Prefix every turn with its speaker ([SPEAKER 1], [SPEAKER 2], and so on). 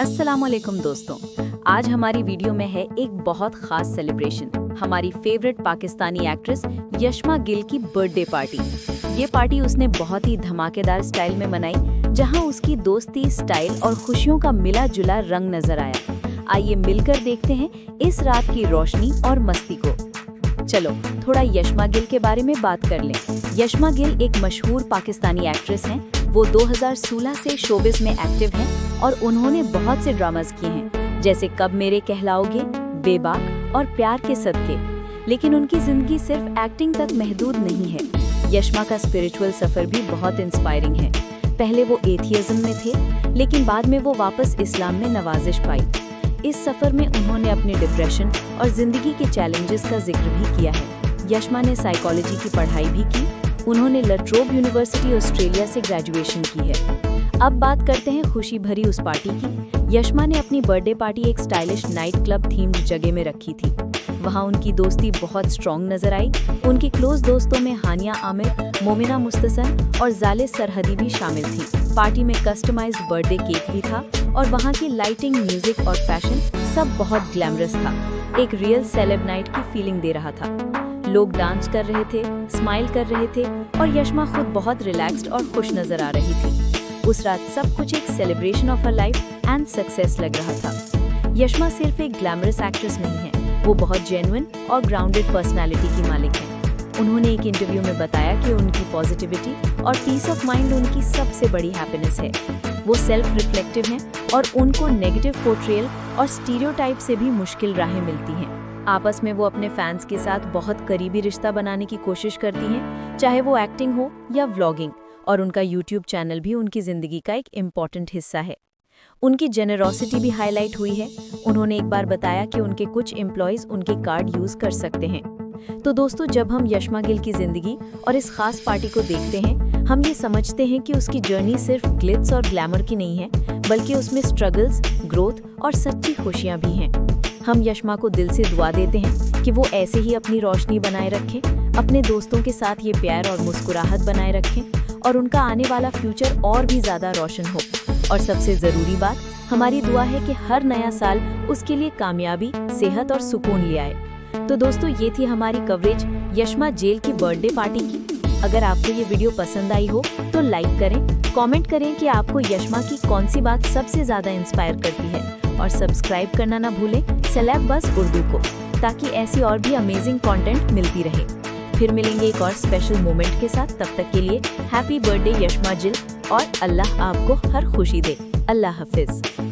[SPEAKER 1] अस्सलामुअलैकुम दोस्तों, आज हमारी वीडियो में है एक बहुत खास सेलिब्रेशन। हमारी फेवरेट पाकिस्तानी एक्ट्रेस यशमा गिल की बर्थडे पार्टी। ये पार्टी उसने बहुत ही धमाकेदार स्टाइल में मनाई, जहां उसकी दोस्ती, स्टाइल और खुशियों का मिला जुला रंग नजर आया। आइए मिलकर देखते हैं इस रात की रोशनी और मस्ती को। चलो थोड़ा यशमा गिल के बारे में बात कर लें। यशमा गिल एक मशहूर पाकिस्तानी एक्ट्रेस हैं। वो 2016 से शोबिस में एक्टिव हैं और उन्होंने बहुत से ड्रामास किए हैं, जैसे कब मेरे कहलाओगे, बेबाक और प्यार के सदके। लेकिन उनकी जिंदगी सिर्फ एक्टिंग तक महदूद नहीं है। यशमा का स्पिरिचुअल सफर भी बहुत इंस्पायरिंग है। पहले वो एथियज्म में थे, लेकिन बाद में वो वापस इस्लाम में नवाजिश पाई। इस सफर में उन्होंने अपने डिप्रेशन और जिंदगी के चैलेंजेस का जिक्र भी किया है। यशमा ने साइकोलॉजी की पढ़ाई भी की। उन्होंने लट्रोब यूनिवर्सिटी ऑस्ट्रेलिया से ग्रेजुएशन की है। अब बात करते हैं खुशी भरी उस पार्टी की। यशमा ने अपनी बर्थडे पार्टी एक स्टाइलिश नाइट क्लब थीम्ड जगह में रखी थी। वहां उनकी दोस्ती बहुत स्ट्रॉन्ग नजर आई। उनकी क्लोज दोस्तों में हानिया आमिर, मोमिना मुस्तसन और जाले सरहदी भी शामिल थी। पार्टी में कस्टमाइज्ड बर्थडे केक भी था और वहां की लाइटिंग, म्यूजिक और फैशन सब बहुत ग्लैमरस था। एक रियल सेलेब नाइट की फीलिंग दे रहा था। लोग डांस कर रहे थे, स्माइल कर रहे थे और यशमा खुद बहुत रिलैक्स्ड और खुश नजर आ रही थी। उस रात सब कुछ एक celebration of her life and success लग रहा था। यशमा सिर्फ एक ग्लैमरस एक्ट्रेस नहीं है, वो बहुत जेन्युइन और ग्राउंडेड पर्सनालिटी की मालिक है। उन्होंने एक इंटरव्यू में बताया कि उनकी पॉजिटिविटी और पीस ऑफ माइंड उनकी सबसे बड़ी हैप्पीनेस है। वो सेल्फ रिफ्लेक्टिव हैं और उनको नेगेटिव पोर्ट्रेयल और स्टीरियोटाइप से भी मुश्किल राहें मिलती हैं। आपस में वो अपने फैंस के साथ बहुत करीबी रिश्ता बनाने की कोशिश करती हैं, चाहे वो एक्टिंग हो या व्लॉगिंग, और उनका यूट्यूब चैनल भी उनकी जिंदगी का एक इम्पॉर्टेंट हिस्सा है। उनकी जेनरोसिटी भी हाईलाइट हुई है। उन्होंने एक बार बताया कि उनके कुछ एम्प्लॉयज उनके कार्ड यूज कर सकते हैं। तो दोस्तों, जब हम यशमा गिल की जिंदगी और इस खास पार्टी को देखते हैं, हम ये समझते हैं कि उसकी जर्नी सिर्फ ग्लिट्स और ग्लैमर की नहीं है, बल्कि उसमें स्ट्रगल्स, ग्रोथ और सच्ची खुशियां भी हैं। हम यशमा को दिल से दुआ देते हैं कि वो ऐसे ही अपनी रोशनी बनाए रखें, अपने दोस्तों के साथ ये प्यार और मुस्कुराहट बनाए रखें और उनका आने वाला फ्यूचर और भी ज्यादा रोशन हो। और सबसे जरूरी बात, हमारी दुआ है कि हर नया साल उसके लिए कामयाबी, सेहत और सुकून ले आए। तो दोस्तों, ये थी हमारी कवरेज यशमा गिल की बर्थडे पार्टी की। अगर आपको ये वीडियो पसंद आई हो तो लाइक करें, कमेंट करें कि आपको यशमा की कौन सी बात सबसे ज्यादा इंस्पायर करती है, और सब्सक्राइब करना ना भूलें सेलेब बस उर्दू को, ताकि ऐसी और भी अमेजिंग कंटेंट मिलती रहे। फिर मिलेंगे एक और स्पेशल मोमेंट के साथ। तब तक के लिए हैप्पी बर्थडे यशमा गिल, और अल्लाह आपको हर खुशी दे। अल्लाह हाफिज।